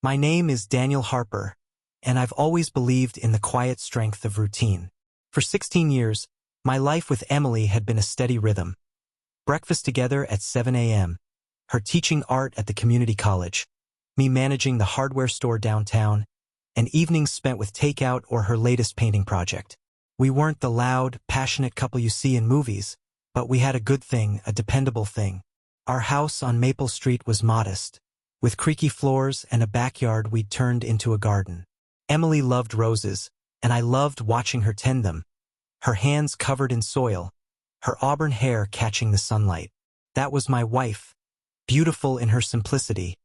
My name is Daniel Harper, and I've always believed in the quiet strength of routine. For 16 years, my life with Emily had been a steady rhythm. Breakfast together at 7 a.m., her teaching art at the community college, me managing the hardware store downtown, and evenings spent with takeout or her latest painting project. We weren't the loud, passionate couple you see in movies, but we had a good thing, a dependable thing. Our house on Maple Street was modest, with creaky floors and a backyard we'd turned into a garden. Emily loved roses, and I loved watching her tend them, her hands covered in soil, her auburn hair catching the sunlight. That was my wife, beautiful in her simplicity,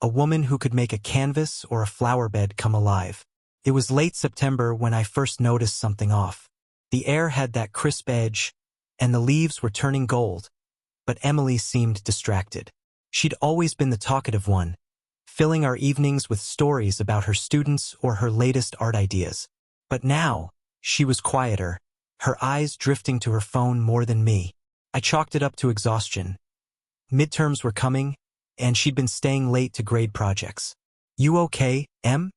a woman who could make a canvas or a flower bed come alive. It was late September when I first noticed something off. The air had that crisp edge, and the leaves were turning gold, but Emily seemed distracted. She'd always been the talkative one, filling our evenings with stories about her students or her latest art ideas. But now, she was quieter, her eyes drifting to her phone more than me. I chalked it up to exhaustion. Midterms were coming, and she'd been staying late to grade projects. "You okay, Em?"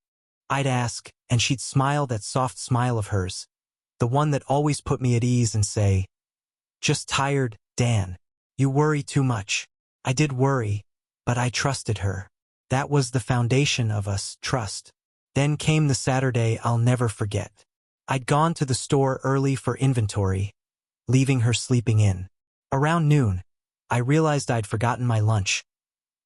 I'd ask, and she'd smile that soft smile of hers, the one that always put me at ease, and say, "Just tired, Dan. You worry too much." I did worry, but I trusted her. That was the foundation of us, trust. Then came the Saturday I'll never forget. I'd gone to the store early for inventory, leaving her sleeping in. Around noon, I realized I'd forgotten my lunch.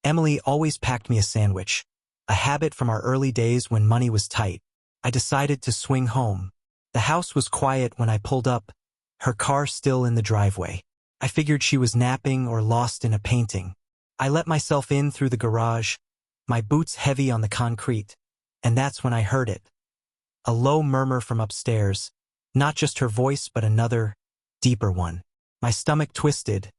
Emily always packed me a sandwich, a habit from our early days when money was tight. I decided to swing home. The house was quiet when I pulled up, her car still in the driveway. I figured she was napping or lost in a painting. I let myself in through the garage, my boots heavy on the concrete, and that's when I heard it. A low murmur from upstairs, not just her voice but another, deeper one. My stomach twisted,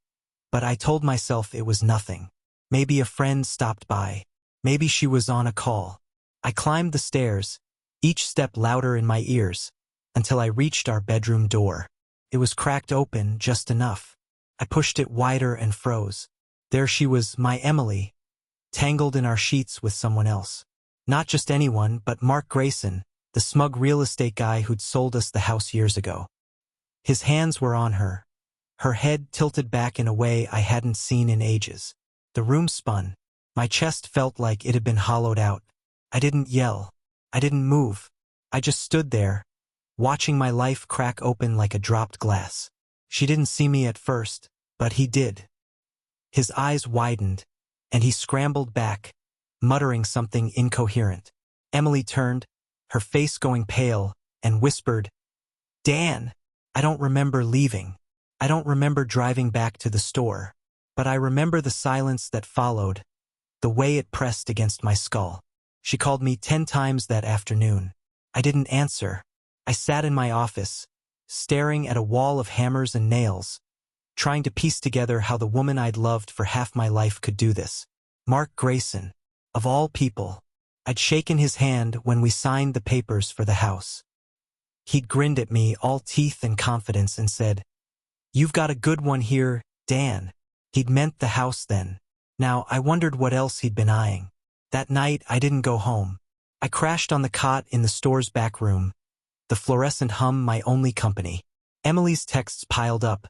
but I told myself it was nothing. Maybe a friend stopped by. Maybe she was on a call. I climbed the stairs, each step louder in my ears, until I reached our bedroom door. It was cracked open just enough. I pushed it wider and froze. There she was, my Emily, tangled in our sheets with someone else. Not just anyone, but Mark Grayson, the smug real estate guy who'd sold us the house years ago. His hands were on her, her head tilted back in a way I hadn't seen in ages. The room spun. My chest felt like it had been hollowed out. I didn't yell. I didn't move. I just stood there, watching my life crack open like a dropped glass. She didn't see me at first, but he did. His eyes widened, and he scrambled back, muttering something incoherent. Emily turned, her face going pale, and whispered, "Dan, I don't remember leaving. I don't remember driving back to the store. But I remember the silence that followed, the way it pressed against my skull." She called me 10 times that afternoon. I didn't answer. I sat in my office, staring at a wall of hammers and nails, trying to piece together how the woman I'd loved for half my life could do this. Mark Grayson, of all people. I'd shaken his hand when we signed the papers for the house. He'd grinned at me, all teeth and confidence, and said, "You've got a good one here, Dan." He'd meant the house then. Now, I wondered what else he'd been eyeing. That night, I didn't go home. I crashed on the cot in the store's back room, the fluorescent hum my only company. Emily's texts piled up.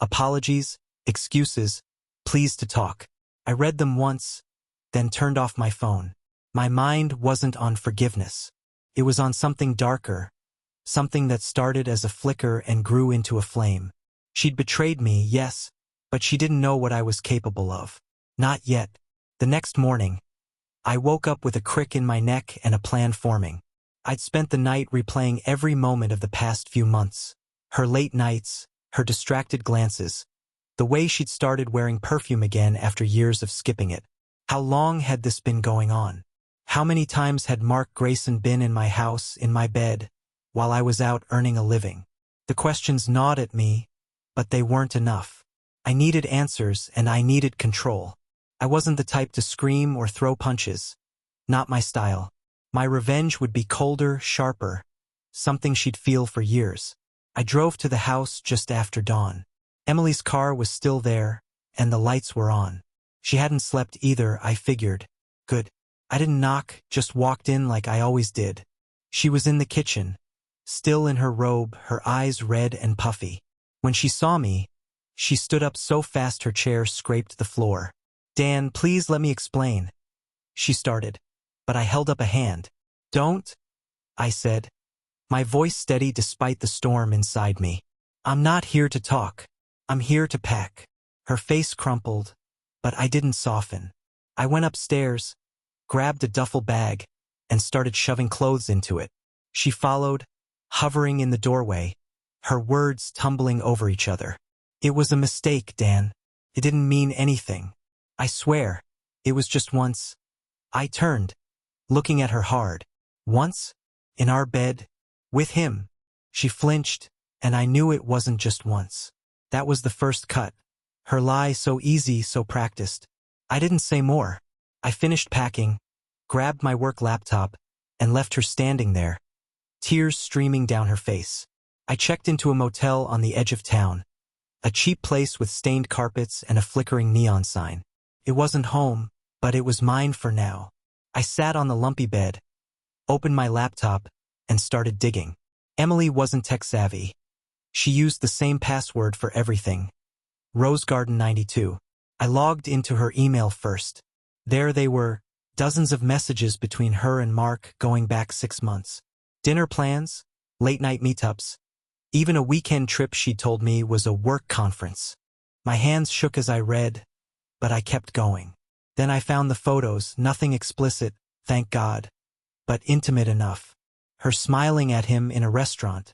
Apologies, excuses, pleas to talk. I read them once, then turned off my phone. My mind wasn't on forgiveness. It was on something darker, something that started as a flicker and grew into a flame. She'd betrayed me, yes, but she didn't know what I was capable of. Not yet. The next morning, I woke up with a crick in my neck and a plan forming. I'd spent the night replaying every moment of the past few months. Her late nights, her distracted glances, the way she'd started wearing perfume again after years of skipping it. How long had this been going on? How many times had Mark Grayson been in my house, in my bed, while I was out earning a living? The questions gnawed at me, but they weren't enough. I needed answers, and I needed control. I wasn't the type to scream or throw punches. Not my style. My revenge would be colder, sharper, something she'd feel for years. I drove to the house just after dawn. Emily's car was still there, and the lights were on. She hadn't slept either, I figured. Good. I didn't knock, just walked in like I always did. She was in the kitchen, still in her robe, her eyes red and puffy. When she saw me, she stood up so fast her chair scraped the floor. "Dan, please let me explain," she started, but I held up a hand. "Don't," I said, my voice steady despite the storm inside me. "I'm not here to talk. I'm here to pack." Her face crumpled, but I didn't soften. I went upstairs, grabbed a duffel bag, and started shoving clothes into it. She followed, hovering in the doorway, her words tumbling over each other. "It was a mistake, Dan. It didn't mean anything. I swear, it was just once." I turned, looking at her hard. "Once? In our bed? With him?" She flinched, and I knew it wasn't just once. That was the first cut. Her lie so easy, so practiced. I didn't say more. I finished packing, grabbed my work laptop, and left her standing there, tears streaming down her face. I checked into a motel on the edge of town, a cheap place with stained carpets and a flickering neon sign. It wasn't home, but it was mine for now. I sat on the lumpy bed, opened my laptop, and started digging. Emily wasn't tech-savvy. She used the same password for everything. Rosegarden92. I logged into her email first. There they were, dozens of messages between her and Mark going back 6 months. Dinner plans, late-night meetups, even a weekend trip she told me was a work conference. My hands shook as I read, but I kept going. Then I found the photos, nothing explicit, thank God, but intimate enough. Her smiling at him in a restaurant,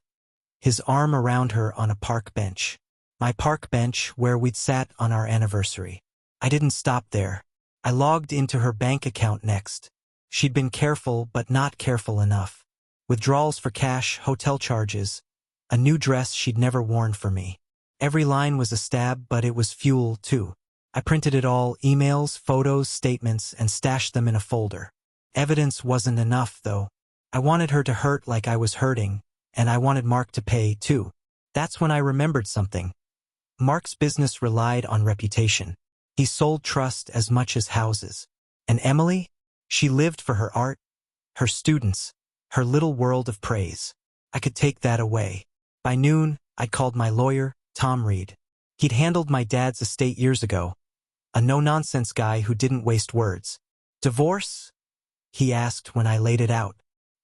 his arm around her on a park bench. My park bench where we'd sat on our anniversary. I didn't stop there. I logged into her bank account next. She'd been careful, but not careful enough. Withdrawals for cash, hotel charges, a new dress she'd never worn for me. Every line was a stab, but it was fuel, too. I printed it all, emails, photos, statements, and stashed them in a folder. Evidence wasn't enough, though. I wanted her to hurt like I was hurting, and I wanted Mark to pay, too. That's when I remembered something. Mark's business relied on reputation. He sold trust as much as houses. And Emily? She lived for her art, her students, her little world of praise. I could take that away. By noon, I'd called my lawyer, Tom Reed. He'd handled my dad's estate years ago. A no-nonsense guy who didn't waste words. "Divorce?" he asked when I laid it out.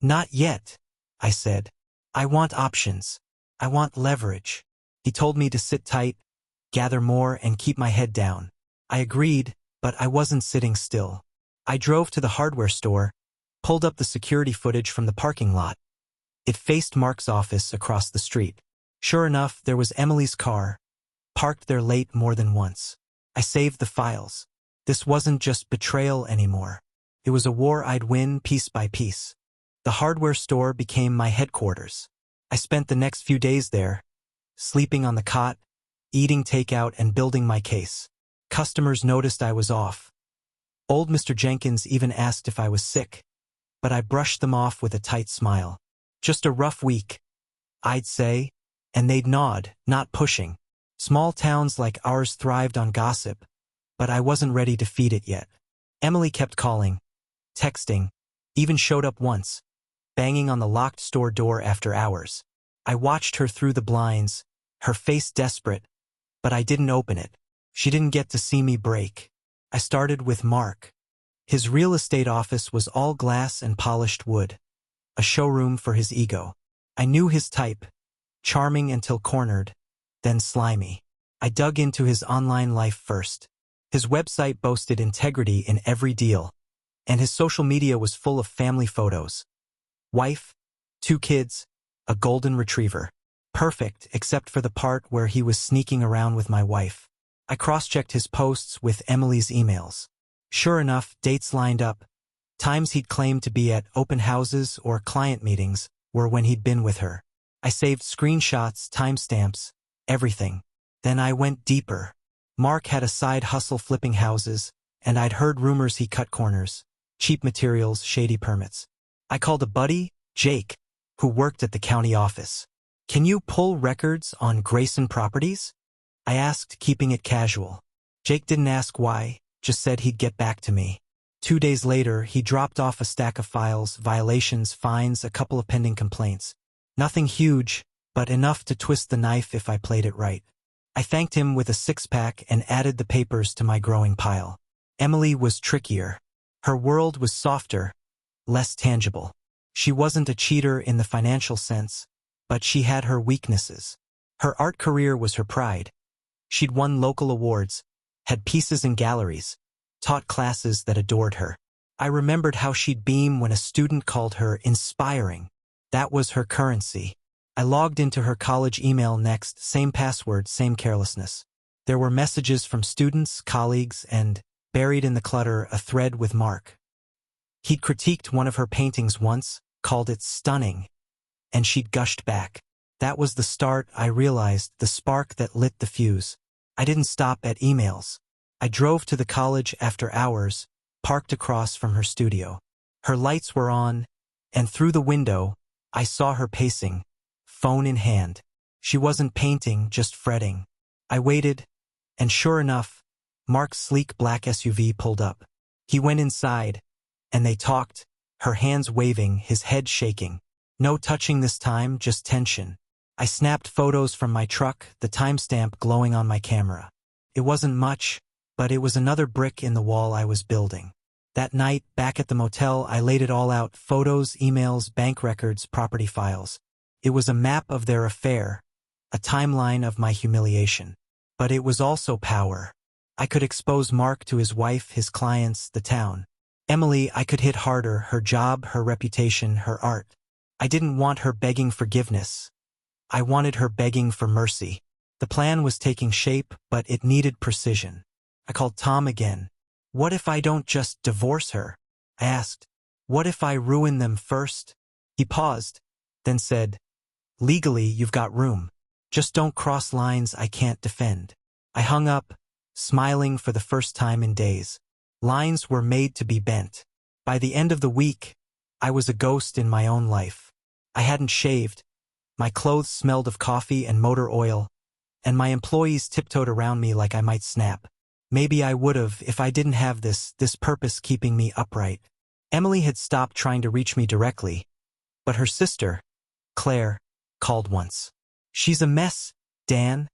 "Not yet," I said. "I want options. I want leverage." He told me to sit tight, gather more, and keep my head down. I agreed, but I wasn't sitting still. I drove to the hardware store, pulled up the security footage from the parking lot. It faced Mark's office across the street. Sure enough, there was Emily's car, parked there late more than once. I saved the files. This wasn't just betrayal anymore. It was a war I'd win piece by piece. The hardware store became my headquarters. I spent the next few days there, sleeping on the cot, eating takeout, and building my case. Customers noticed I was off. Old Mr. Jenkins even asked if I was sick, but I brushed them off with a tight smile. Just a rough week, I'd say, and they'd nod, not pushing. Small towns like ours thrived on gossip, but I wasn't ready to feed it yet. Emily kept calling, texting, even showed up once, banging on the locked store door after hours. I watched her through the blinds, her face desperate, but I didn't open it. She didn't get to see me break. I started with Mark. His real estate office was all glass and polished wood, a showroom for his ego. I knew his type, charming until cornered, then slimy. I dug into his online life first. His website boasted integrity in every deal, and his social media was full of family photos. Wife, 2 kids, a golden retriever. Perfect, except for the part where he was sneaking around with my wife. I cross-checked his posts with Emily's emails. Sure enough, dates lined up. Times he'd claimed to be at open houses or client meetings were when he'd been with her. I saved screenshots, timestamps, everything. Then I went deeper. Mark had a side hustle flipping houses, and I'd heard rumors he cut corners, cheap materials, shady permits. I called a buddy, Jake, who worked at the county office. "Can you pull records on Grayson Properties?" I asked, keeping it casual. Jake didn't ask why, just said he'd get back to me. 2 days later, he dropped off a stack of files, violations, fines, a couple of pending complaints. Nothing huge, but enough to twist the knife if I played it right. I thanked him with a six-pack and added the papers to my growing pile. Emily was trickier. Her world was softer, less tangible. She wasn't a cheater in the financial sense, but she had her weaknesses. Her art career was her pride. She'd won local awards, had pieces in galleries, taught classes that adored her. I remembered how she'd beam when a student called her inspiring. That was her currency. I logged into her college email next, same password, same carelessness. There were messages from students, colleagues, and, buried in the clutter, a thread with Mark. He'd critiqued one of her paintings once, called it stunning, and she'd gushed back. That was the start, I realized, the spark that lit the fuse. I didn't stop at emails. I drove to the college after hours, parked across from her studio. Her lights were on, and through the window, I saw her pacing, phone in hand. She wasn't painting, just fretting. I waited, and sure enough, Mark's sleek black SUV pulled up. He went inside, and they talked, her hands waving, his head shaking. No touching this time, just tension. I snapped photos from my truck, the timestamp glowing on my camera. It wasn't much, but it was another brick in the wall I was building. That night, back at the motel, I laid it all out, photos, emails, bank records, property files. It was a map of their affair, a timeline of my humiliation. But it was also power. I could expose Mark to his wife, his clients, the town. Emily, I could hit harder, her job, her reputation, her art. I didn't want her begging forgiveness. I wanted her begging for mercy. The plan was taking shape, but it needed precision. I called Tom again. What if I don't just divorce her? I asked. What if I ruin them first? He paused, then said, legally, you've got room. Just don't cross lines I can't defend. I hung up, smiling for the first time in days. Lines were made to be bent. By the end of the week, I was a ghost in my own life. I hadn't shaved. My clothes smelled of coffee and motor oil, and my employees tiptoed around me like I might snap. Maybe I would've if I didn't have this purpose keeping me upright. Emily had stopped trying to reach me directly, but her sister, Claire, called once. She's a mess, Dan,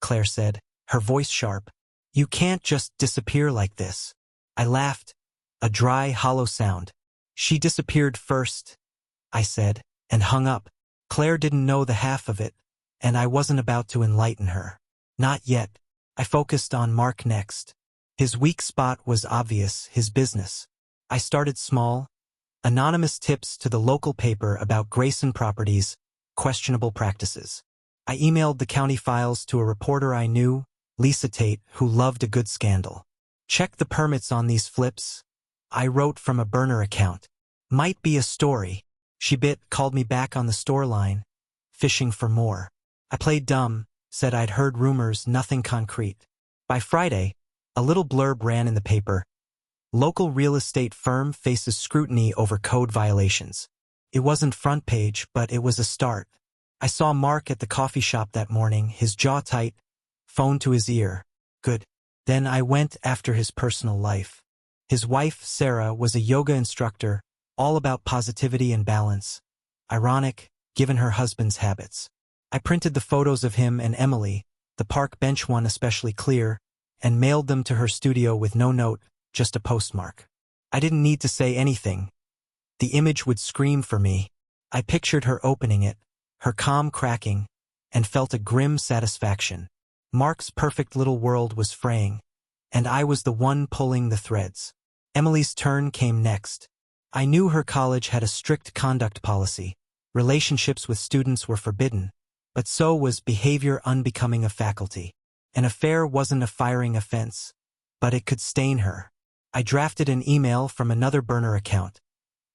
Claire said, her voice sharp. You can't just disappear like this. I laughed, a dry, hollow sound. She disappeared first, I said, and hung up. Claire didn't know the half of it, and I wasn't about to enlighten her. Not yet. I focused on Mark next. His weak spot was obvious, his business. I started small. Anonymous tips to the local paper about Grayson Properties, questionable practices. I emailed the county files to a reporter I knew, Lisa Tate, who loved a good scandal. Check the permits on these flips. I wrote from a burner account. Might be a story. She called me back on the store line, fishing for more. I played dumb, said I'd heard rumors, nothing concrete. By Friday, a little blurb ran in the paper. Local real estate firm faces scrutiny over code violations. It wasn't front page, but it was a start. I saw Mark at the coffee shop that morning, his jaw tight, phone to his ear. Good. Then I went after his personal life. His wife, Sarah, was a yoga instructor, all about positivity and balance. Ironic, given her husband's habits. I printed the photos of him and Emily, the park bench one especially clear, and mailed them to her studio with no note, just a postmark. I didn't need to say anything. The image would scream for me. I pictured her opening it, her calm cracking, and felt a grim satisfaction. Mark's perfect little world was fraying, and I was the one pulling the threads. Emily's turn came next. I knew her college had a strict conduct policy. Relationships with students were forbidden, but so was behavior unbecoming of faculty. An affair wasn't a firing offense, but it could stain her. I drafted an email from another burner account,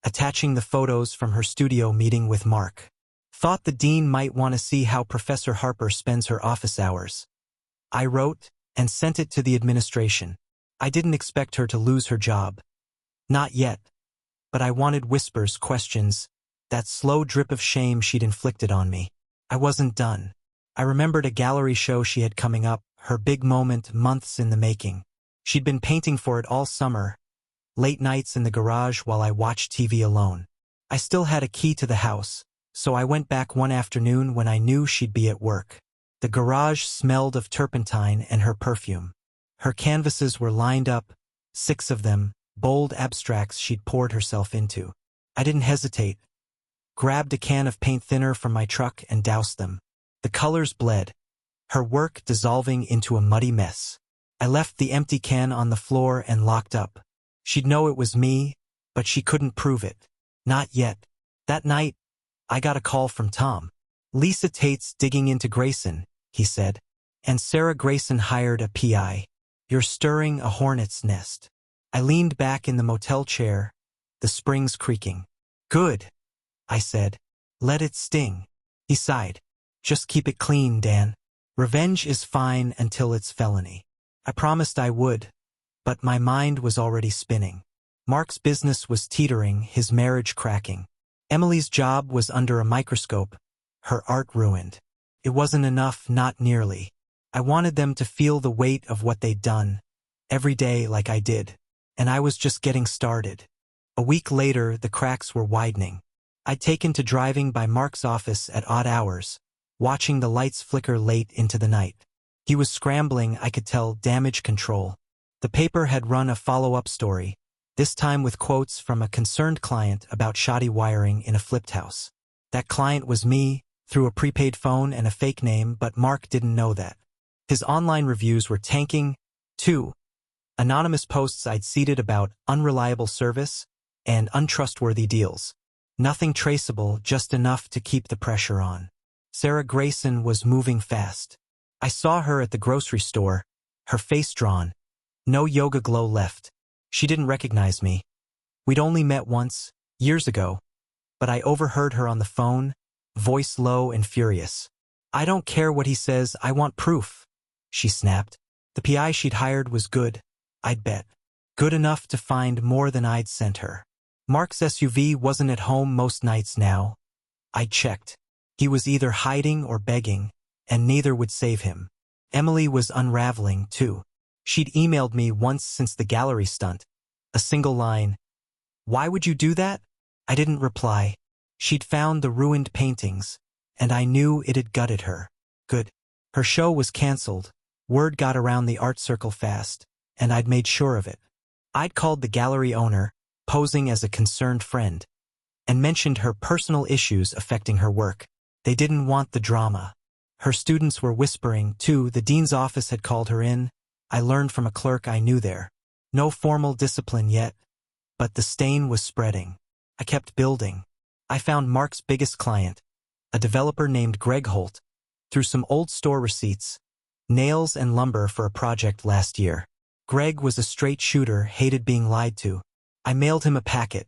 attaching the photos from her studio meeting with Mark. Thought the dean might want to see how Professor Harper spends her office hours. I wrote and sent it to the administration. I didn't expect her to lose her job. Not yet. But I wanted whispers, questions, that slow drip of shame she'd inflicted on me. I wasn't done. I remembered a gallery show she had coming up, her big moment, months in the making. She'd been painting for it all summer, late nights in the garage while I watched TV alone. I still had a key to the house, so I went back one afternoon when I knew she'd be at work. The garage smelled of turpentine and her perfume. Her canvases were lined up, 6 of them, bold abstracts she'd poured herself into. I didn't hesitate. Grabbed a can of paint thinner from my truck and doused them. The colors bled, her work dissolving into a muddy mess. I left the empty can on the floor and locked up. She'd know it was me, but she couldn't prove it. Not yet. That night, I got a call from Tom. "Lisa Tate's digging into Grayson," he said. "And Sarah Grayson hired a PI. You're stirring a hornet's nest." I leaned back in the motel chair, the springs creaking. "Good," I said. "Let it sting." He sighed. "Just keep it clean, Dan. Revenge is fine until it's felony." I promised I would, but my mind was already spinning. Mark's business was teetering, his marriage cracking. Emily's job was under a microscope, her art ruined. It wasn't enough, not nearly. I wanted them to feel the weight of what they'd done, every day like I did. And I was just getting started. A week later, the cracks were widening. I'd taken to driving by Mark's office at odd hours, watching the lights flicker late into the night. He was scrambling, I could tell, damage control. The paper had run a follow-up story, this time with quotes from a concerned client about shoddy wiring in a flipped house. That client was me, through a prepaid phone and a fake name, but Mark didn't know that. His online reviews were tanking, too. Anonymous posts I'd seeded about unreliable service and untrustworthy deals. Nothing traceable, just enough to keep the pressure on. Sarah Grayson was moving fast. I saw her at the grocery store, her face drawn. No yoga glow left. She didn't recognize me. We'd only met once, years ago. But I overheard her on the phone, voice low and furious. "I don't care what he says, I want proof," she snapped. The PI she'd hired was good, I'd bet. Good enough to find more than I'd sent her. Mark's SUV wasn't at home most nights now. I checked. He was either hiding or begging, and neither would save him. Emily was unraveling, too. She'd emailed me once since the gallery stunt. A single line. "Why would you do that?" I didn't reply. She'd found the ruined paintings, and I knew it had gutted her. Good. Her show was canceled. Word got around the art circle fast, and I'd made sure of it. I'd called the gallery owner, posing as a concerned friend, and mentioned her personal issues affecting her work. They didn't want the drama. Her students were whispering, too. The dean's office had called her in. I learned from a clerk I knew there. No formal discipline yet, but the stain was spreading. I kept building. I found Mark's biggest client, a developer named Greg Holt, through some old store receipts, nails and lumber for a project last year. Greg was a straight shooter, hated being lied to. I mailed him a packet.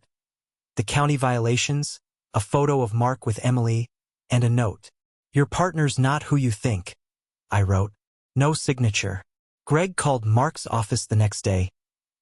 The county violations, a photo of Mark with Emily, and a note. "Your partner's not who you think," I wrote. No signature. Greg called Mark's office the next day.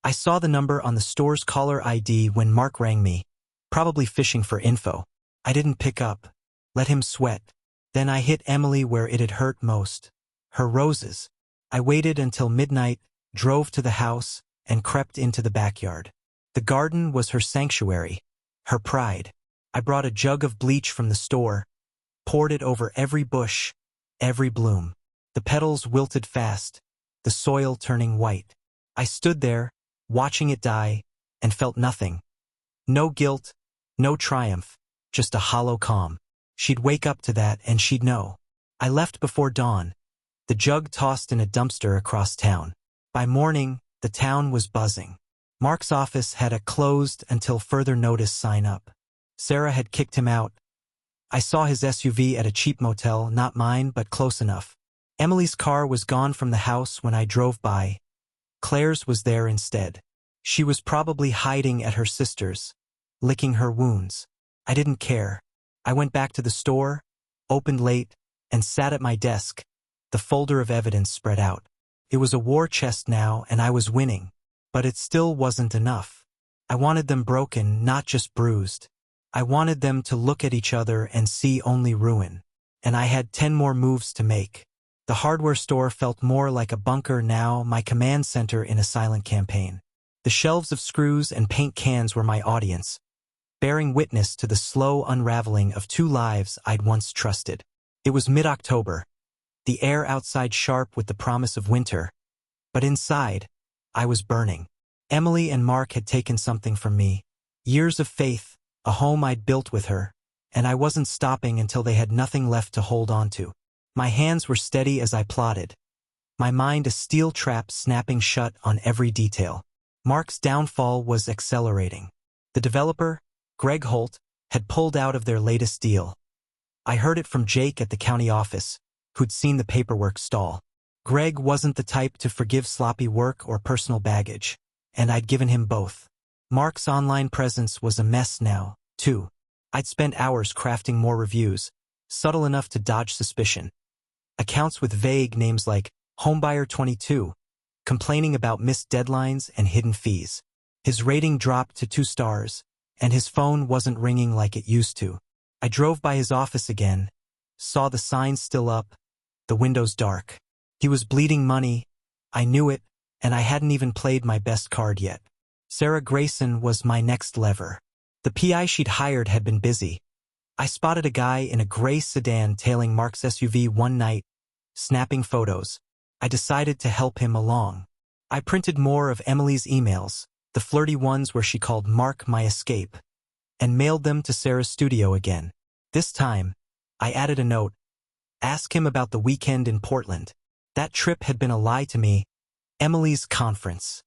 I saw the number on the store's caller ID when Mark rang me, probably fishing for info. I didn't pick up. Let him sweat. Then I hit Emily where it had hurt most. Her roses. I waited until midnight, drove to the house, and crept into the backyard. The garden was her sanctuary, her pride. I brought a jug of bleach from the store, poured it over every bush, every bloom. The petals wilted fast, the soil turning white. I stood there, watching it die, and felt nothing. No guilt, no triumph, just a hollow calm. She'd wake up to that and she'd know. I left before dawn, the jug tossed in a dumpster across town. By morning, the town was buzzing. Mark's office had a closed until further notice sign up. Sarah had kicked him out. I saw his SUV at a cheap motel, not mine, but close enough. Emily's car was gone from the house when I drove by. Claire's was there instead. She was probably hiding at her sister's, licking her wounds. I didn't care. I went back to the store, opened late, and sat at my desk, the folder of evidence spread out. It was a war chest now, and I was winning. But it still wasn't enough. I wanted them broken, not just bruised. I wanted them to look at each other and see only ruin. And I had 10 more moves to make. The hardware store felt more like a bunker now, my command center in a silent campaign. The shelves of screws and paint cans were my audience, bearing witness to the slow unraveling of two lives I'd once trusted. It was mid-October, the air outside sharp with the promise of winter, but inside, I was burning. Emily and Mark had taken something from me. Years of faith, a home I'd built with her, and I wasn't stopping until they had nothing left to hold on to. My hands were steady as I plotted, my mind a steel trap snapping shut on every detail. Mark's downfall was accelerating. The developer, Greg Holt, had pulled out of their latest deal. I heard it from Jake at the county office, who'd seen the paperwork stall. Greg wasn't the type to forgive sloppy work or personal baggage, and I'd given him both. Mark's online presence was a mess now, too. I'd spent hours crafting more reviews, subtle enough to dodge suspicion. Accounts with vague names like Homebuyer22, complaining about missed deadlines and hidden fees. His rating dropped to 2 stars, and his phone wasn't ringing like it used to. I drove by his office again, saw the signs still up, the windows dark. He was bleeding money, I knew it, and I hadn't even played my best card yet. Sarah Grayson was my next lever. The PI she'd hired had been busy. I spotted a guy in a gray sedan tailing Mark's SUV one night, snapping photos. I decided to help him along. I printed more of Emily's emails, the flirty ones where she called Mark my escape, and mailed them to Sarah's studio again. This time, I added a note. Ask him about the weekend in Portland. That trip had been a lie to me, Emily's conference.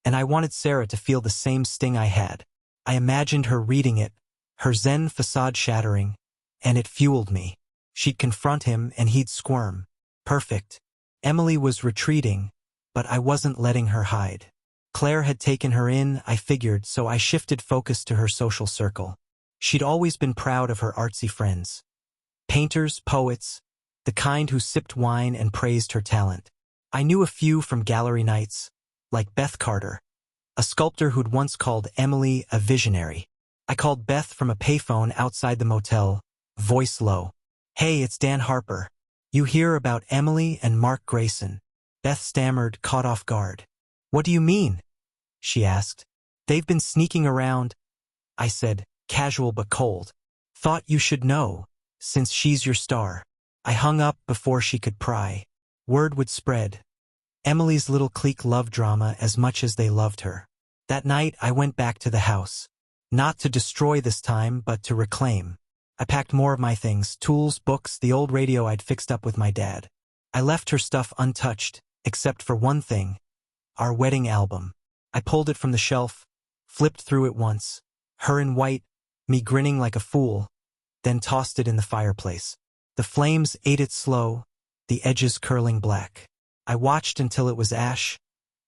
And I wanted Sarah to feel the same sting I had. I imagined her reading it, her zen facade shattering, and it fueled me. She'd confront him and he'd squirm. Perfect. Emily was retreating, but I wasn't letting her hide. Claire had taken her in, I figured, so I shifted focus to her social circle. She'd always been proud of her artsy friends. Painters, poets, the kind who sipped wine and praised her talent. I knew a few from gallery nights, like Beth Carter, a sculptor who'd once called Emily a visionary. I called Beth from a payphone outside the motel, voice low. Hey, it's Dan Harper. You hear about Emily and Mark Grayson? Beth stammered, caught off guard. What do you mean? She asked. They've been sneaking around, I said, casual but cold. Thought you should know, since she's your star. I hung up before she could pry. Word would spread. Emily's little clique loved drama as much as they loved her. That night I went back to the house. Not to destroy this time, but to reclaim. I packed more of my things, tools, books, the old radio I'd fixed up with my dad. I left her stuff untouched, except for one thing. Our wedding album. I pulled it from the shelf, flipped through it once, her in white, me grinning like a fool, then tossed it in the fireplace. The flames ate it slow, the edges curling black. I watched until it was ash,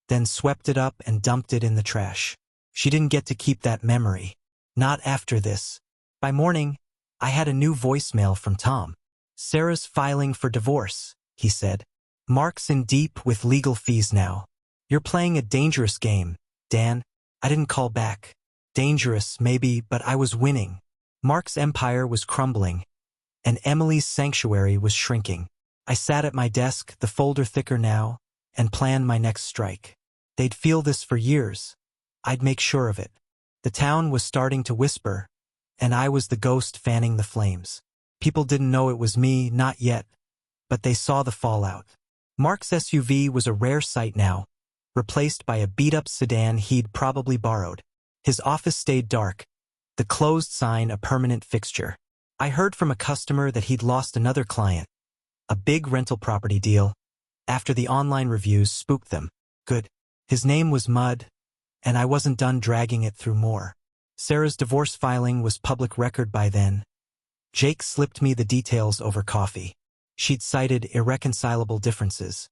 then swept it up and dumped it in the trash. She didn't get to keep that memory. Not after this. By morning, I had a new voicemail from Tom. Sarah's filing for divorce, he said. Mark's in deep with legal fees now. You're playing a dangerous game, Dan. I didn't call back. Dangerous, maybe, but I was winning. Mark's empire was crumbling, and Emily's sanctuary was shrinking. I sat at my desk, the folder thicker now, and planned my next strike. They'd feel this for years. I'd make sure of it. The town was starting to whisper, and I was the ghost fanning the flames. People didn't know it was me, not yet, but they saw the fallout. Mark's SUV was a rare sight now, replaced by a beat-up sedan he'd probably borrowed. His office stayed dark, the closed sign a permanent fixture. I heard from a customer that he'd lost another client, a big rental property deal, after the online reviews spooked them. Good. His name was Mud, and I wasn't done dragging it through more. Sarah's divorce filing was public record by then. Jake slipped me the details over coffee. She'd cited irreconcilable differences,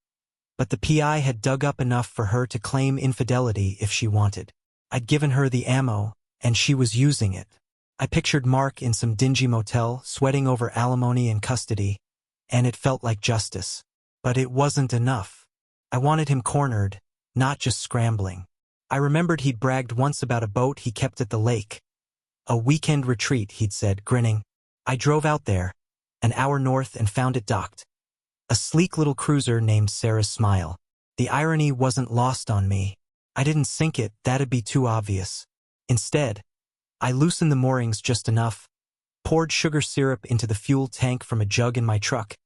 but the PI had dug up enough for her to claim infidelity if she wanted. I'd given her the ammo, and she was using it. I pictured Mark in some dingy motel, sweating over alimony and custody, and it felt like justice. But it wasn't enough. I wanted him cornered, not just scrambling. I remembered he'd bragged once about a boat he kept at the lake. A weekend retreat, he'd said, grinning. I drove out there, an hour north, and found it docked. A sleek little cruiser named Sarah's Smile. The irony wasn't lost on me. I didn't sink it, that'd be too obvious. Instead, I loosened the moorings just enough, poured sugar syrup into the fuel tank from a jug in my truck,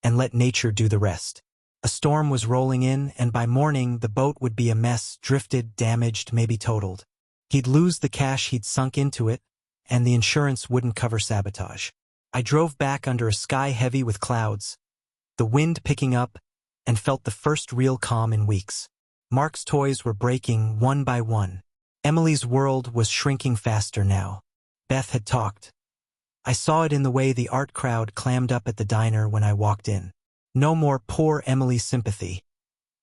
and let nature do the rest. A storm was rolling in, and by morning the boat would be a mess, drifted, damaged, maybe totaled. He'd lose the cash he'd sunk into it, and the insurance wouldn't cover sabotage. I drove back under a sky heavy with clouds, the wind picking up, and felt the first real calm in weeks. Mark's toys were breaking one by one. Emily's world was shrinking faster now. Beth had talked. I saw it in the way the art crowd clammed up at the diner when I walked in. No more poor Emily sympathy.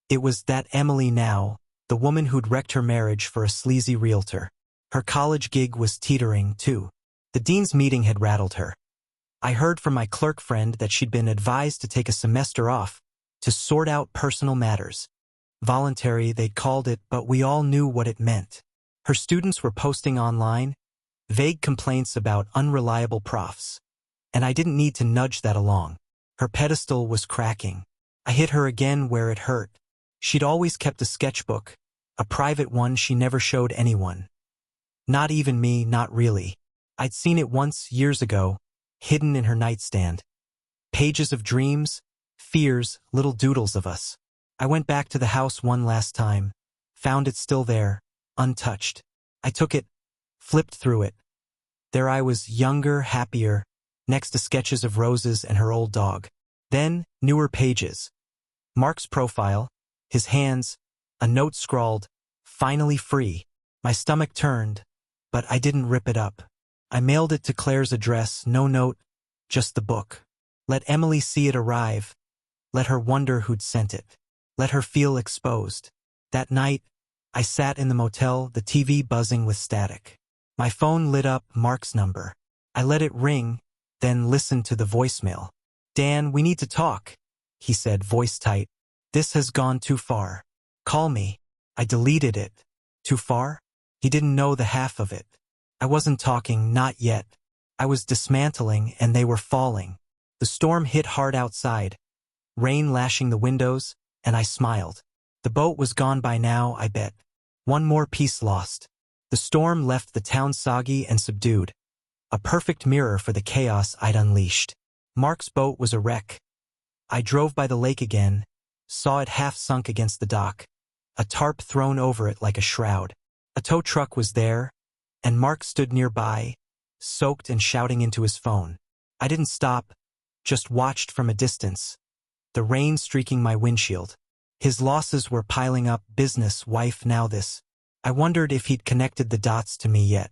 It was that Emily now, the woman who'd wrecked her marriage for a sleazy realtor. Her college gig was teetering, too. The dean's meeting had rattled her. I heard from my clerk friend that she'd been advised to take a semester off to sort out personal matters. Voluntary, they'd called it, but we all knew what it meant. Her students were posting online vague complaints about unreliable profs, and I didn't need to nudge that along. Her pedestal was cracking. I hit her again where it hurt. She'd always kept a sketchbook, a private one she never showed anyone. Not even me, not really. I'd seen it once, years ago, hidden in her nightstand. Pages of dreams, fears, little doodles of us. I went back to the house one last time, found it still there, untouched. I took it, flipped through it. There I was, younger, happier, next to sketches of roses and her old dog. Then, newer pages. Mark's profile, his hands, a note scrawled, "Finally free." My stomach turned, but I didn't rip it up. I mailed it to Claire's address, no note, just the book. Let Emily see it arrive. Let her wonder who'd sent it. Let her feel exposed. That night, I sat in the motel, the TV buzzing with static. My phone lit up, Mark's number. I let it ring, then listened to the voicemail. "Dan, we need to talk," he said, voice tight. "This has gone too far. Call me." I deleted it. Too far? He didn't know the half of it. I wasn't talking, not yet. I was dismantling, and they were falling. The storm hit hard outside, rain lashing the windows, and I smiled. The boat was gone by now, I bet. One more piece lost. The storm left the town soggy and subdued, a perfect mirror for the chaos I'd unleashed. Mark's boat was a wreck. I drove by the lake again, saw it half sunk against the dock, a tarp thrown over it like a shroud. A tow truck was there, and Mark stood nearby, soaked and shouting into his phone. I didn't stop, just watched from a distance, the rain streaking my windshield. His losses were piling up, business, wife, now this. I wondered if he'd connected the dots to me yet.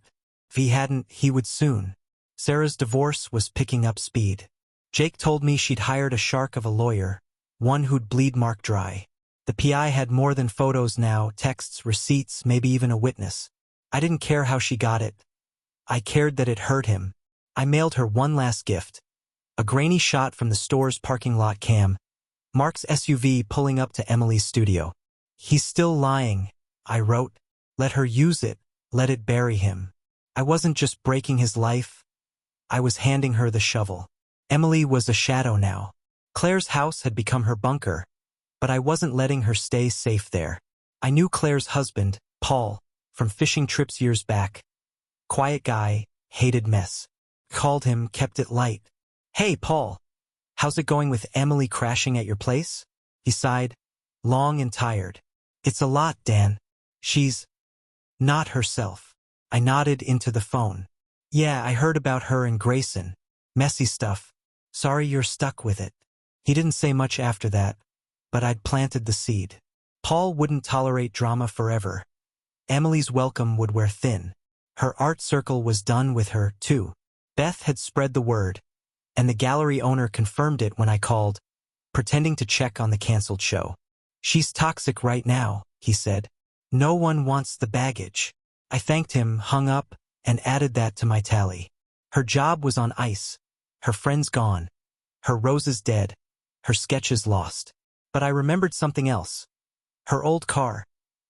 If he hadn't, he would soon. Sarah's divorce was picking up speed. Jake told me she'd hired a shark of a lawyer, one who'd bleed Mark dry. The PI had more than photos now, texts, receipts, maybe even a witness. I didn't care how she got it. I cared that it hurt him. I mailed her one last gift. A grainy shot from the store's parking lot cam. Mark's SUV pulling up to Emily's studio. "He's still lying," I wrote. "Let her use it, let it bury him." I wasn't just breaking his life. I was handing her the shovel. Emily was a shadow now. Claire's house had become her bunker, but I wasn't letting her stay safe there. I knew Claire's husband, Paul, from fishing trips years back. Quiet guy, hated mess. Called him, kept it light. "Hey, Paul, how's it going with Emily crashing at your place?" He sighed, long and tired. "It's a lot, Dan. She's not herself." I nodded into the phone. "Yeah, I heard about her and Grayson. Messy stuff. Sorry you're stuck with it." He didn't say much after that, but I'd planted the seed. Paul wouldn't tolerate drama forever. Emily's welcome would wear thin. Her art circle was done with her, too. Beth had spread the word, and the gallery owner confirmed it when I called, pretending to check on the canceled show. "She's toxic right now," he said. "No one wants the baggage." I thanked him, hung up, and added that to my tally. Her job was on ice, her friends gone, her roses dead, her sketches lost. But I remembered something else. Her old car,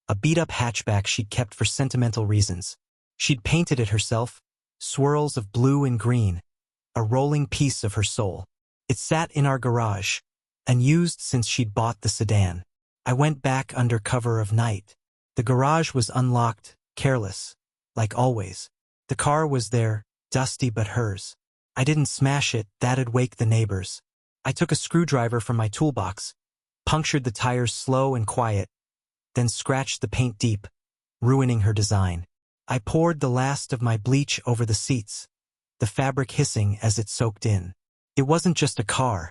a beat-up hatchback she'd kept for sentimental reasons. She'd painted it herself, swirls of blue and green, a rolling piece of her soul. It sat in our garage, unused since she'd bought the sedan. I went back under cover of night. The garage was unlocked, careless, like always. The car was there, dusty but hers. I didn't smash it, that'd wake the neighbors. I took a screwdriver from my toolbox, punctured the tires slow and quiet, then scratched the paint deep, ruining her design. I poured the last of my bleach over the seats, the fabric hissing as it soaked in. It wasn't just a car.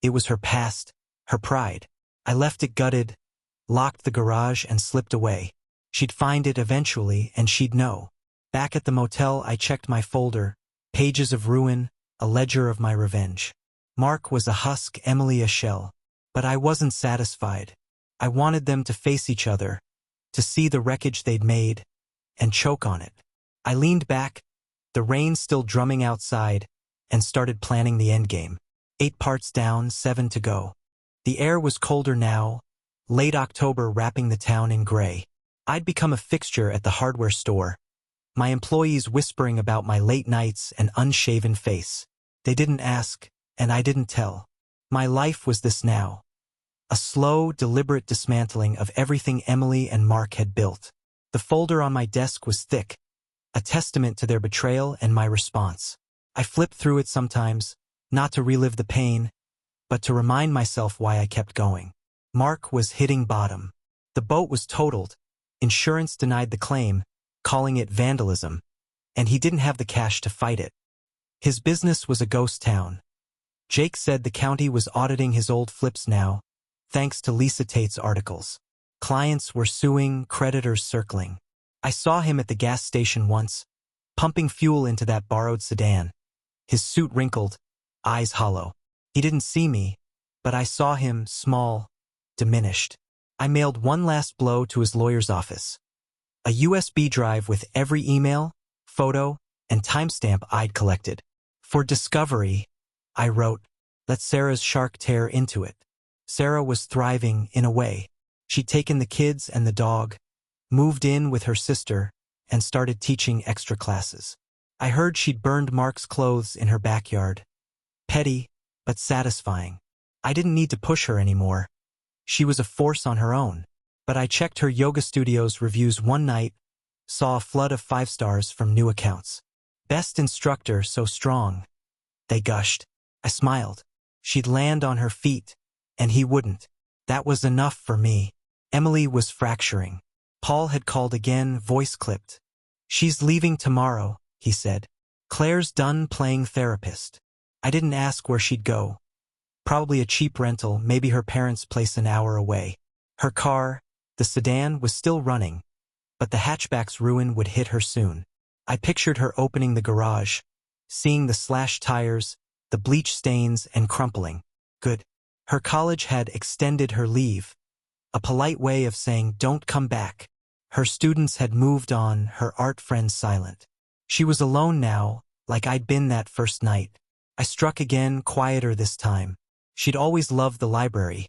It was her past, her pride. I left it gutted, locked the garage and slipped away. She'd find it eventually and she'd know. Back at the motel I checked my folder, pages of ruin, a ledger of my revenge. Mark was a husk, Emily a shell. But I wasn't satisfied. I wanted them to face each other, to see the wreckage they'd made, and choke on it. I leaned back, the rain still drumming outside, and started planning the endgame. 8 parts down, 7 to go. The air was colder now, late October wrapping the town in gray. I'd become a fixture at the hardware store, my employees whispering about my late nights and unshaven face. They didn't ask, and I didn't tell. My life was this now. A slow, deliberate dismantling of everything Emily and Mark had built. The folder on my desk was thick, a testament to their betrayal and my response. I flipped through it sometimes, not to relive the pain, but to remind myself why I kept going. Mark was hitting bottom. The boat was totaled. Insurance denied the claim, calling it vandalism, and he didn't have the cash to fight it. His business was a ghost town. Jake said the county was auditing his old flips now, thanks to Lisa Tate's articles. Clients were suing, creditors circling. I saw him at the gas station once, pumping fuel into that borrowed sedan. His suit wrinkled, eyes hollow. He didn't see me, but I saw him, small, diminished. I mailed one last blow to his lawyer's office. A USB drive with every email, photo, and timestamp I'd collected. For discovery, I wrote, let Sarah's shark tear into it. Sarah was thriving in a way. She'd taken the kids and the dog, moved in with her sister, and started teaching extra classes. I heard she'd burned Mark's clothes in her backyard. Petty, but satisfying. I didn't need to push her anymore. She was a force on her own. But I checked her yoga studio's reviews one night, saw a flood of 5 stars from new accounts. Best instructor, so strong. They gushed. I smiled. She'd land on her feet, and he wouldn't. That was enough for me. Emily was fracturing. Paul had called again, voice clipped. She's leaving tomorrow, he said. Claire's done playing therapist. I didn't ask where she'd go. Probably a cheap rental, maybe her parents' place an hour away. Her car, the sedan, was still running, but the hatchback's ruin would hit her soon. I pictured her opening the garage, seeing the slashed tires, the bleach stains and crumpling. Good. Her college had extended her leave, a polite way of saying don't come back. Her students had moved on, her art friends silent. She was alone now, like I'd been that first night. I struck again, quieter this time. She'd always loved the library,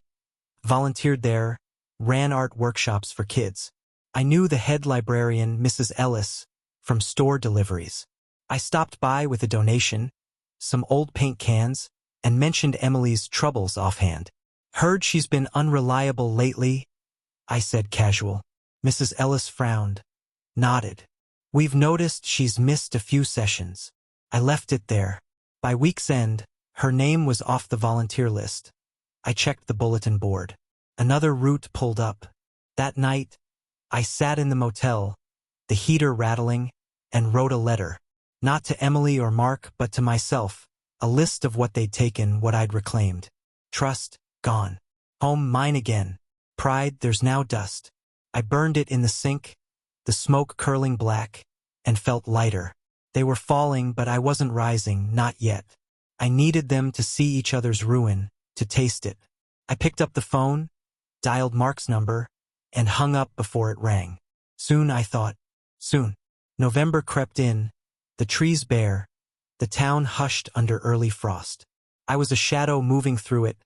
volunteered there, ran art workshops for kids. I knew the head librarian, Mrs. Ellis, from store deliveries. I stopped by with a donation, some old paint cans, and mentioned Emily's troubles offhand. Heard she's been unreliable lately, I said casual. Mrs. Ellis frowned, nodded. We've noticed she's missed a few sessions. I left it there. By week's end, her name was off the volunteer list. I checked the bulletin board. Another route pulled up. That night, I sat in the motel, the heater rattling, and wrote a letter. Not to Emily or Mark, but to myself. A list of what they'd taken, what I'd reclaimed. Trust, gone. Home, mine again. Pride, there's now dust. I burned it in the sink, the smoke curling black, and felt lighter. They were falling, but I wasn't rising, not yet. I needed them to see each other's ruin, to taste it. I picked up the phone, dialed Mark's number, and hung up before it rang. Soon, I thought. Soon. November crept in, the trees bare, the town hushed under early frost. I was a shadow moving through it,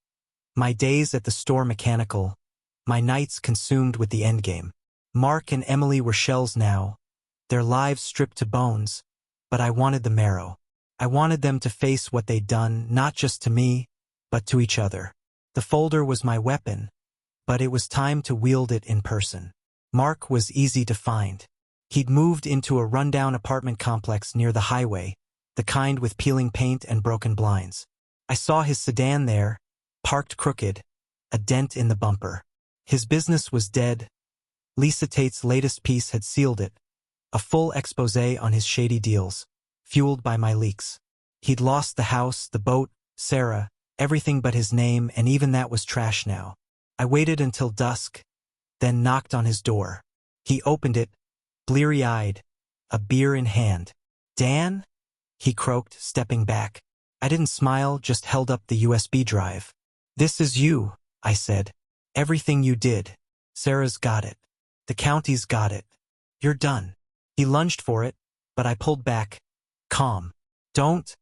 my days at the store mechanical, my nights consumed with the endgame. Mark and Emily were shells now, their lives stripped to bones, but I wanted the marrow. I wanted them to face what they'd done, not just to me, but to each other. The folder was my weapon, but it was time to wield it in person. Mark was easy to find. He'd moved into a rundown apartment complex near the highway, the kind with peeling paint and broken blinds. I saw his sedan there, parked crooked, a dent in the bumper. His business was dead. Lisa Tate's latest piece had sealed it, a full exposé on his shady deals, fueled by my leaks. He'd lost the house, the boat, Sarah, everything but his name, and even that was trash now. I waited until dusk, then knocked on his door. He opened it, bleary-eyed, a beer in hand. "Dan?" he croaked, stepping back. I didn't smile, just held up the USB drive. "This is you," I said. "Everything you did. Sarah's got it. The county's got it. You're done." He lunged for it, but I pulled back, calm. "Don't,"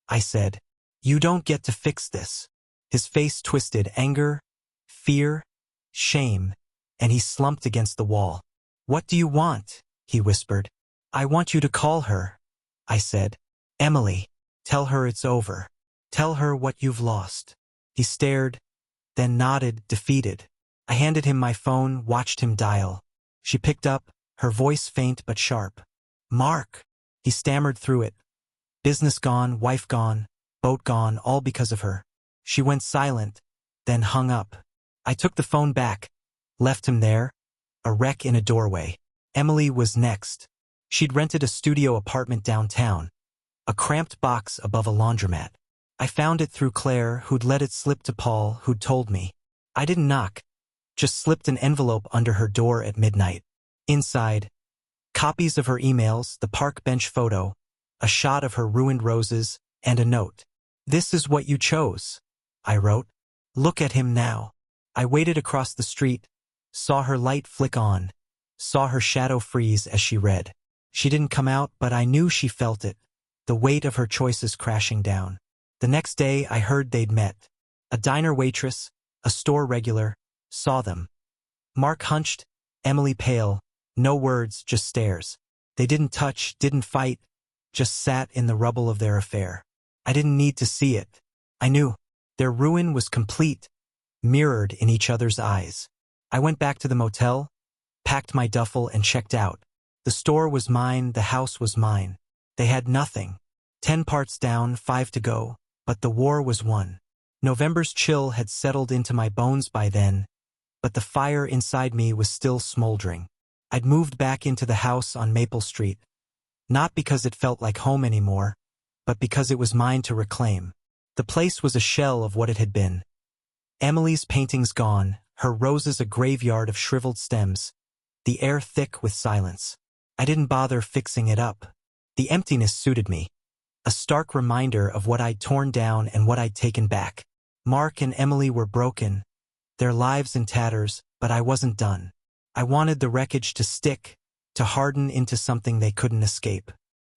I said. "You don't get to fix this." His face twisted, anger, fear, shame, and he slumped against the wall. "What do you want?" he whispered. "I want you to call her," I said. "Emily. Tell her it's over. Tell her what you've lost." He stared, then nodded, defeated. I handed him my phone, watched him dial. She picked up, her voice faint but sharp. "Mark." He stammered through it. "Business gone, wife gone, boat gone, all because of her." She went silent, then hung up. I took the phone back, left him there, a wreck in a doorway. Emily was next. She'd rented a studio apartment downtown, a cramped box above a laundromat. I found it through Claire, who'd let it slip to Paul, who'd told me. I didn't knock, just slipped an envelope under her door at midnight. Inside, copies of her emails, the park bench photo, a shot of her ruined roses, and a note. "This is what you chose," I wrote. "Look at him now." I waited across the street, saw her light flick on, saw her shadow freeze as she read. She didn't come out, but I knew she felt it, the weight of her choices crashing down. The next day I heard they'd met. A diner waitress, a store regular, saw them. Mark hunched, Emily pale, no words, just stares. They didn't touch, didn't fight, just sat in the rubble of their affair. I didn't need to see it. I knew. Their ruin was complete, mirrored in each other's eyes. I went back to the motel, packed my duffel, and checked out. The store was mine, the house was mine. They had nothing. 10 parts down, 5 to go, but the war was won. November's chill had settled into my bones by then, but the fire inside me was still smoldering. I'd moved back into the house on Maple Street, not because it felt like home anymore, but because it was mine to reclaim. The place was a shell of what it had been. Emily's paintings gone, her roses a graveyard of shriveled stems, the air thick with silence. I didn't bother fixing it up. The emptiness suited me, a stark reminder of what I'd torn down and what I'd taken back. Mark and Emily were broken, their lives in tatters, but I wasn't done. I wanted the wreckage to stick, to harden into something they couldn't escape.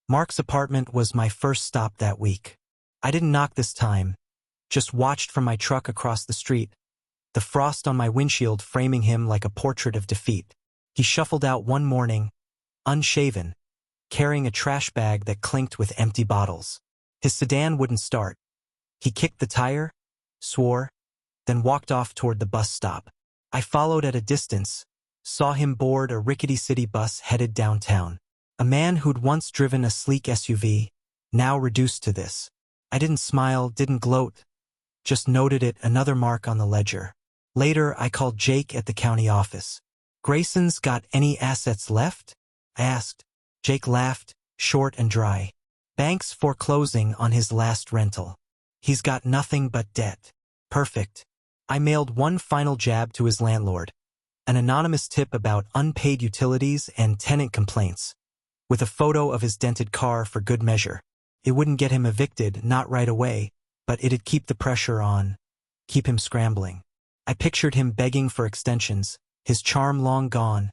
Mark's apartment was my first stop that week. I didn't knock this time, just watched from my truck across the street, the frost on my windshield framing him like a portrait of defeat. He shuffled out one morning, unshaven, carrying a trash bag that clinked with empty bottles. His sedan wouldn't start. He kicked the tire, swore, then walked off toward the bus stop. I followed at a distance, saw him board a rickety city bus headed downtown. A man who'd once driven a sleek SUV, now reduced to this. I didn't smile, didn't gloat, just noted it, another mark on the ledger. Later, I called Jake at the county office. "Grayson's got any assets left?" I asked. Jake laughed, short and dry. "Bank's foreclosing on his last rental. He's got nothing but debt." Perfect. I mailed one final jab to his landlord, an anonymous tip about unpaid utilities and tenant complaints, with a photo of his dented car for good measure. It wouldn't get him evicted, not right away, but it'd keep the pressure on, keep him scrambling. I pictured him begging for extensions, his charm long gone,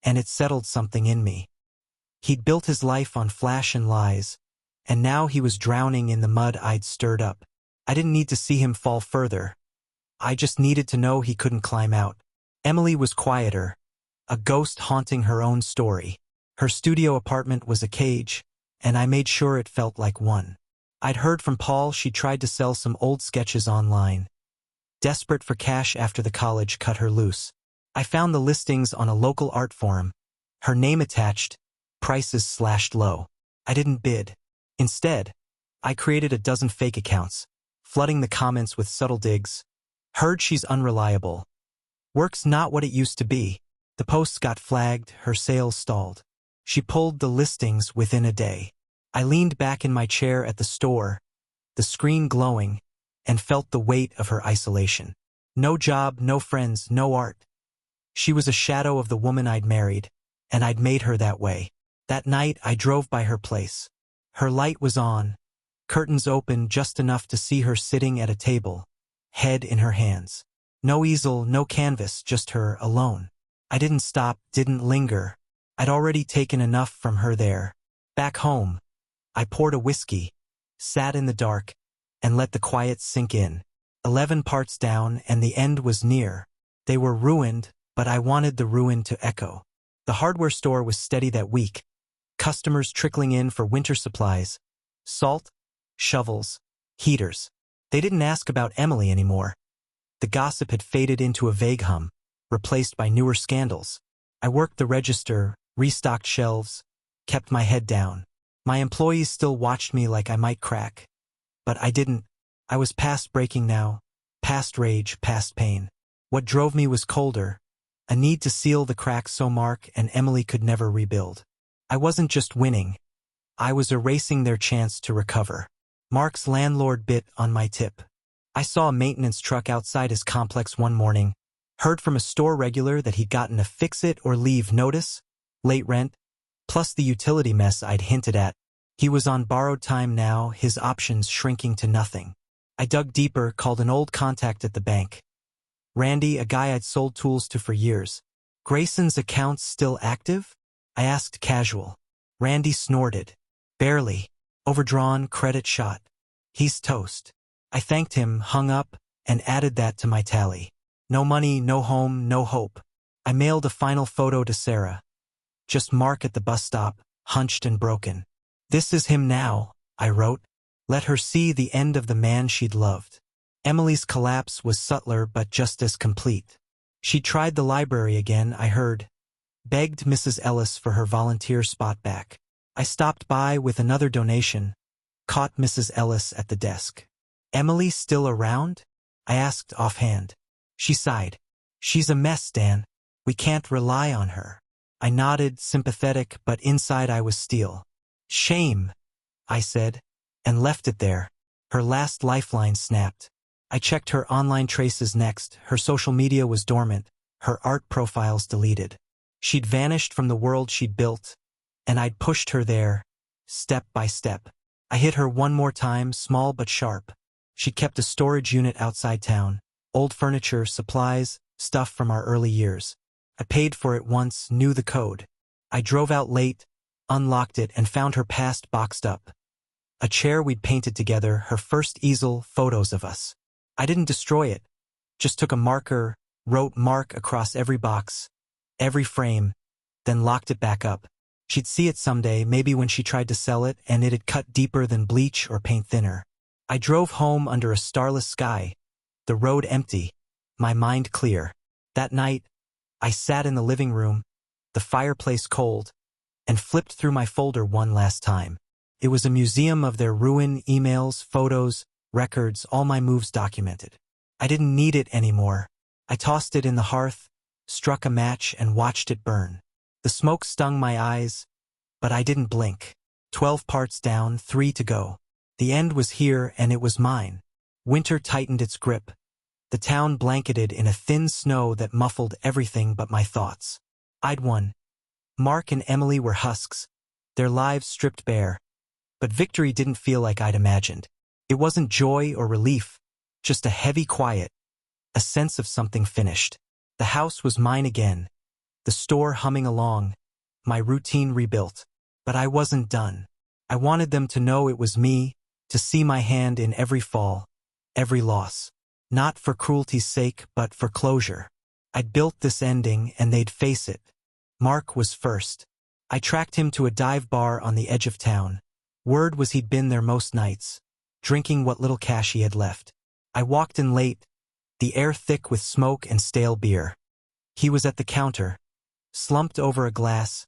and it settled something in me. He'd built his life on flash and lies, and now he was drowning in the mud I'd stirred up. I didn't need to see him fall further. I just needed to know he couldn't climb out. Emily was quieter, a ghost haunting her own story. Her studio apartment was a cage, and I made sure it felt like one. I'd heard from Paul she tried to sell some old sketches online. Desperate for cash after the college cut her loose. I found the listings on a local art forum. Her name attached, prices slashed low. I didn't bid. Instead, I created a dozen fake accounts, flooding the comments with subtle digs. Heard she's unreliable. Work's not what it used to be. The posts got flagged, her sales stalled. She pulled the listings within a day. I leaned back in my chair at the store, the screen glowing, and felt the weight of her isolation. No job, no friends, no art. She was a shadow of the woman I'd married, and I'd made her that way. That night, I drove by her place. Her light was on, curtains open just enough to see her sitting at a table, head in her hands. No easel, no canvas, just her, alone. I didn't stop, didn't linger. I'd already taken enough from her there. Back home, I poured a whiskey, sat in the dark, and let the quiet sink in. 11 parts down, and the end was near. They were ruined, but I wanted the ruin to echo. The hardware store was steady that week. Customers trickling in for winter supplies. Salt, shovels, heaters. They didn't ask about Emily anymore. The gossip had faded into a vague hum, replaced by newer scandals. I worked the register, restocked shelves, kept my head down. My employees still watched me like I might crack. But I didn't. I was past breaking now, past rage, past pain. What drove me was colder, a need to seal the cracks so Mark and Emily could never rebuild. I wasn't just winning. I was erasing their chance to recover. Mark's landlord bit on my tip. I saw a maintenance truck outside his complex one morning, heard from a store regular that he'd gotten a fix-it-or-leave notice, late rent, plus the utility mess I'd hinted at. He was on borrowed time now, his options shrinking to nothing. I dug deeper, called an old contact at the bank. Randy, a guy I'd sold tools to for years. Grayson's account's still active? I asked casual. Randy snorted. Barely. Overdrawn, credit shot. He's toast. I thanked him, hung up, and added that to my tally. No money, no home, no hope. I mailed a final photo to Sarah. Just Mark at the bus stop, hunched and broken. This is him now, I wrote. Let her see the end of the man she'd loved. Emily's collapse was subtler but just as complete. She tried the library again, I heard. Begged Mrs. Ellis for her volunteer spot back. I stopped by with another donation. Caught Mrs. Ellis at the desk. Emily still around? I asked offhand. She sighed. She's a mess, Dan. We can't rely on her. I nodded, sympathetic, but inside I was steel. Shame, I said, and left it there. Her last lifeline snapped. I checked her online traces next. Her social media was dormant, her art profiles deleted. She'd vanished from the world she'd built, and I'd pushed her there, step by step. I hit her one more time, small but sharp. She kept a storage unit outside town. Old furniture, supplies, stuff from our early years. I paid for it once, knew the code. I drove out late, unlocked it, and found her past boxed up. A chair we'd painted together, her first easel, photos of us. I didn't destroy it, just took a marker, wrote Mark across every box, every frame, then locked it back up. She'd see it someday, maybe when she tried to sell it, and it'd cut deeper than bleach or paint thinner. I drove home under a starless sky, the road empty, my mind clear. That night, I sat in the living room, the fireplace cold, and flipped through my folder one last time. It was a museum of their ruin, emails, photos, records, all my moves documented. I didn't need it anymore. I tossed it in the hearth, struck a match, and watched it burn. The smoke stung my eyes, but I didn't blink. 12 parts down, 3 to go. The end was here, and it was mine. Winter tightened its grip. The town blanketed in a thin snow that muffled everything but my thoughts. I'd won. Mark and Emily were husks, their lives stripped bare. But victory didn't feel like I'd imagined. It wasn't joy or relief, just a heavy quiet, a sense of something finished. The house was mine again, the store humming along, my routine rebuilt. But I wasn't done. I wanted them to know it was me, to see my hand in every fall, every loss. Not for cruelty's sake, but for closure. I'd built this ending, and they'd face it. Mark was first. I tracked him to a dive bar on the edge of town. Word was he'd been there most nights, drinking what little cash he had left. I walked in late, the air thick with smoke and stale beer. He was at the counter, slumped over a glass,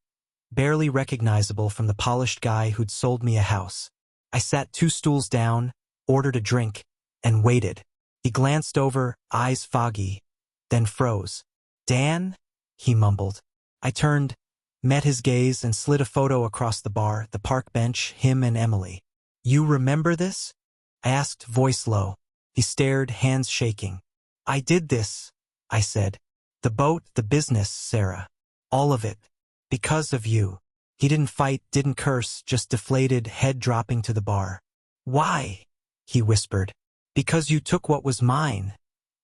barely recognizable from the polished guy who'd sold me a house. I sat 2 stools down, ordered a drink, and waited. He glanced over, eyes foggy, then froze. "Dan?" he mumbled. I turned, met his gaze, and slid a photo across the bar, the park bench, him and Emily. "You remember this?" I asked, voice low. He stared, hands shaking. "I did this," I said. "The boat, the business, Sarah. All of it. Because of you." He didn't fight, didn't curse, just deflated, head dropping to the bar. "Why?" he whispered. "Because you took what was mine,"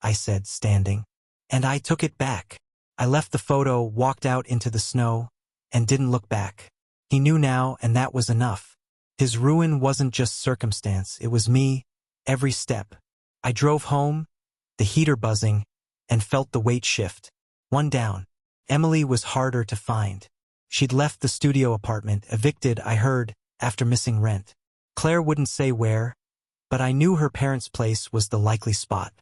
I said, standing. "And I took it back." I left the photo, walked out into the snow, and didn't look back. He knew now, and that was enough. His ruin wasn't just circumstance, it was me, every step. I drove home, the heater buzzing, and felt the weight shift. One down. Emily was harder to find. She'd left the studio apartment, evicted, I heard, after missing rent. Claire wouldn't say where, but I knew her parents' place was the likely spot.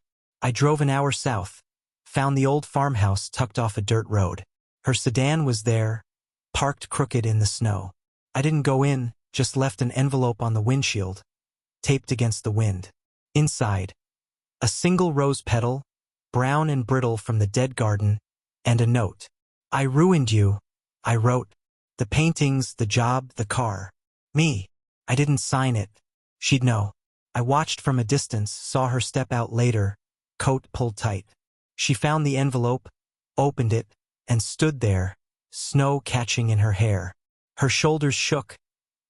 I drove an hour south, found the old farmhouse tucked off a dirt road. Her sedan was there, parked crooked in the snow. I didn't go in, just left an envelope on the windshield, taped against the wind. Inside, a single rose petal, brown and brittle from the dead garden, and a note. "I ruined you," I wrote. "The paintings, the job, the car. Me. I didn't sign it. She'd know." I watched from a distance, saw her step out later, coat pulled tight. She found the envelope, opened it, and stood there, snow catching in her hair. Her shoulders shook,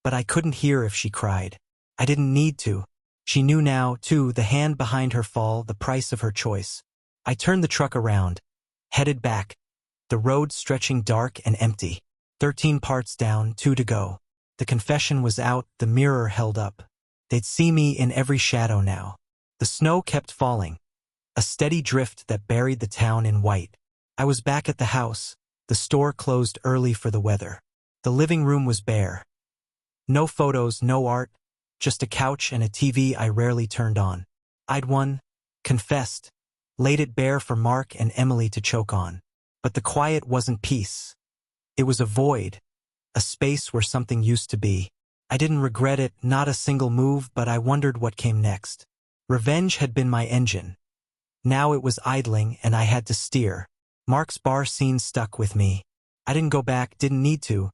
but I couldn't hear if she cried. I didn't need to. She knew now, too, the hand behind her fall, the price of her choice. I turned the truck around, headed back, the road stretching dark and empty. 13 parts down, 2 to go. The confession was out, the mirror held up. They'd see me in every shadow now. The snow kept falling, a steady drift that buried the town in white. I was back at the house, the store closed early for the weather. The living room was bare. No photos, no art, just a couch and a TV I rarely turned on. I'd won, confessed, laid it bare for Mark and Emily to choke on. But the quiet wasn't peace. It was a void, a space where something used to be. I didn't regret it, not a single move, but I wondered what came next. Revenge had been my engine. Now it was idling, and I had to steer. Mark's bar scene stuck with me. I didn't go back, didn't need to,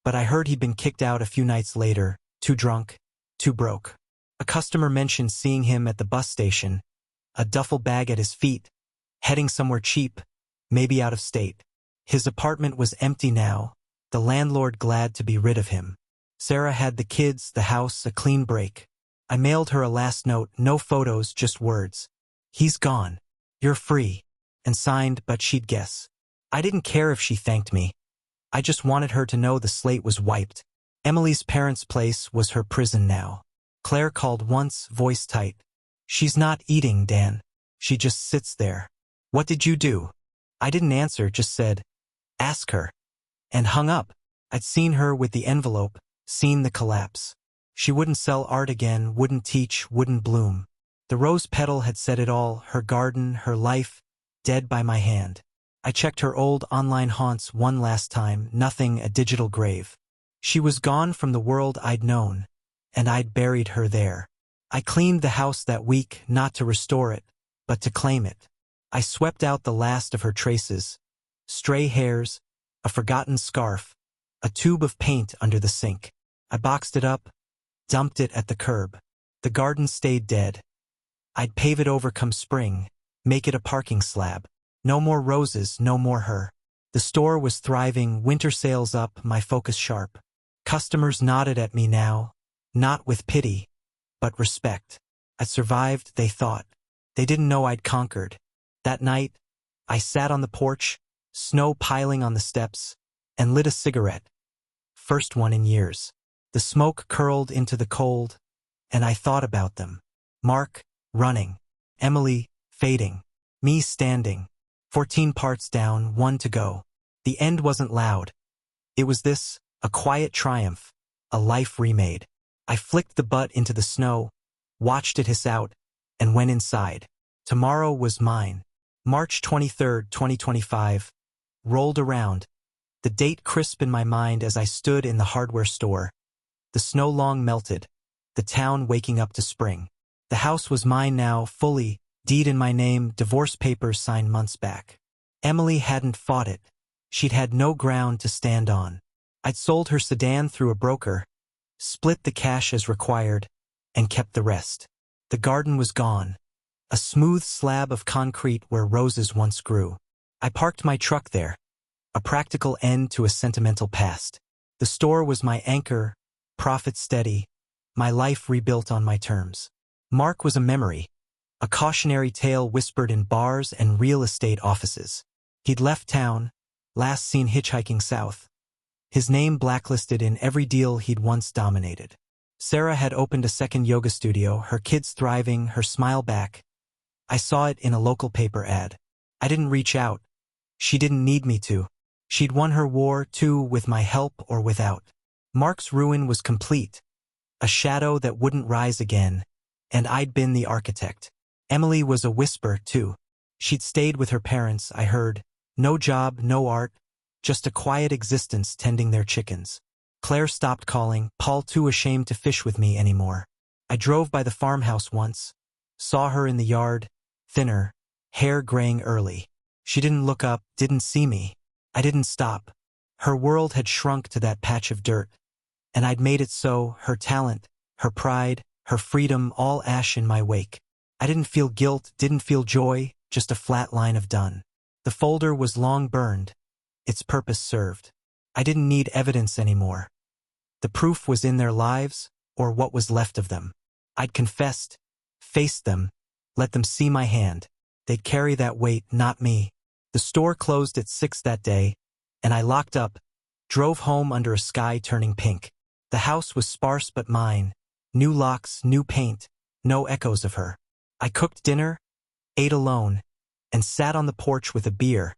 but I heard he'd been kicked out a few nights later, too drunk, too broke. A customer mentioned seeing him at the bus station, a duffel bag at his feet, heading somewhere cheap, maybe out of state. His apartment was empty now, the landlord glad to be rid of him. Sarah had the kids, the house, a clean break. I mailed her a last note, no photos, just words. "He's gone. You're free." And signed, but she'd guess. I didn't care if she thanked me. I just wanted her to know the slate was wiped. Emily's parents' place was her prison now. Claire called once, voice tight. "She's not eating, Dan. She just sits there." "What did you do?" I didn't answer, just said, "Ask her." And hung up. I'd seen her with the envelope, seen the collapse. She wouldn't sell art again, wouldn't teach, wouldn't bloom. The rose petal had said it all, her garden, her life, dead by my hand. I checked her old online haunts one last time, nothing, a digital grave. She was gone from the world I'd known, and I'd buried her there. I cleaned the house that week, not to restore it, but to claim it. I swept out the last of her traces, stray hairs, a forgotten scarf, a tube of paint under the sink. I boxed it up, dumped it at the curb. The garden stayed dead. I'd pave it over come spring, make it a parking slab. No more roses, no more her. The store was thriving, winter sales up, my focus sharp. Customers nodded at me now, not with pity, but respect. I'd survived, they thought. They didn't know I'd conquered. That night, I sat on the porch, snow piling on the steps, and lit a cigarette. First one in years. The smoke curled into the cold, and I thought about them. Mark, running. Emily, fading. Me standing. 14 parts down, 1 to go. The end wasn't loud. It was this, a quiet triumph, a life remade. I flicked the butt into the snow, watched it hiss out, and went inside. Tomorrow was mine. March 23, 2025, rolled around, the date crisp in my mind as I stood in the hardware store. The snow long melted, the town waking up to spring. The house was mine now, fully, deed in my name, divorce papers signed months back. Emily hadn't fought it. She'd had no ground to stand on. I'd sold her sedan through a broker, split the cash as required, and kept the rest. The garden was gone, a smooth slab of concrete where roses once grew. I parked my truck there, a practical end to a sentimental past. The store was my anchor, profit steady, my life rebuilt on my terms. Mark was a memory, a cautionary tale whispered in bars and real estate offices. He'd left town, last seen hitchhiking south. His name blacklisted in every deal he'd once dominated. Sarah had opened a second yoga studio, her kids thriving, her smile back. I saw it in a local paper ad. I didn't reach out. She didn't need me to. She'd won her war, too, with my help or without. Mark's ruin was complete, a shadow that wouldn't rise again, and I'd been the architect. Emily was a whisper, too. She'd stayed with her parents, I heard. No job, no art, just a quiet existence tending their chickens. Claire stopped calling, Paul too ashamed to fish with me anymore. I drove by the farmhouse once, saw her in the yard, thinner, hair graying early. She didn't look up, didn't see me. I didn't stop. Her world had shrunk to that patch of dirt, and I'd made it so, her talent, her pride, her freedom, all ash in my wake. I didn't feel guilt, didn't feel joy, just a flat line of done. The folder was long burned, its purpose served. I didn't need evidence anymore. The proof was in their lives, or what was left of them. I'd confessed, faced them, let them see my hand. They'd carry that weight, not me. The store closed at 6 that day, and I locked up, drove home under a sky turning pink. The house was sparse but mine, new locks, new paint, no echoes of her. I cooked dinner, ate alone, and sat on the porch with a beer,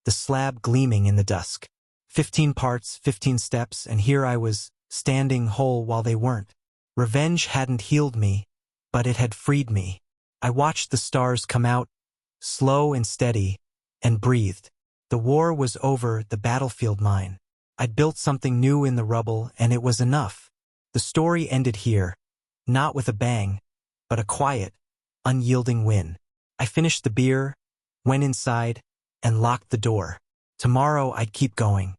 the slab gleaming in the dusk. 15 parts, 15 steps, and here I was, standing whole while they weren't. Revenge hadn't healed me, but it had freed me. I watched the stars come out, slow and steady, and breathed. The war was over, the battlefield mine. I'd built something new in the rubble, and it was enough. The story ended here, not with a bang, but a quiet, unyielding win. I finished the beer, went inside, and locked the door. Tomorrow I'd keep going.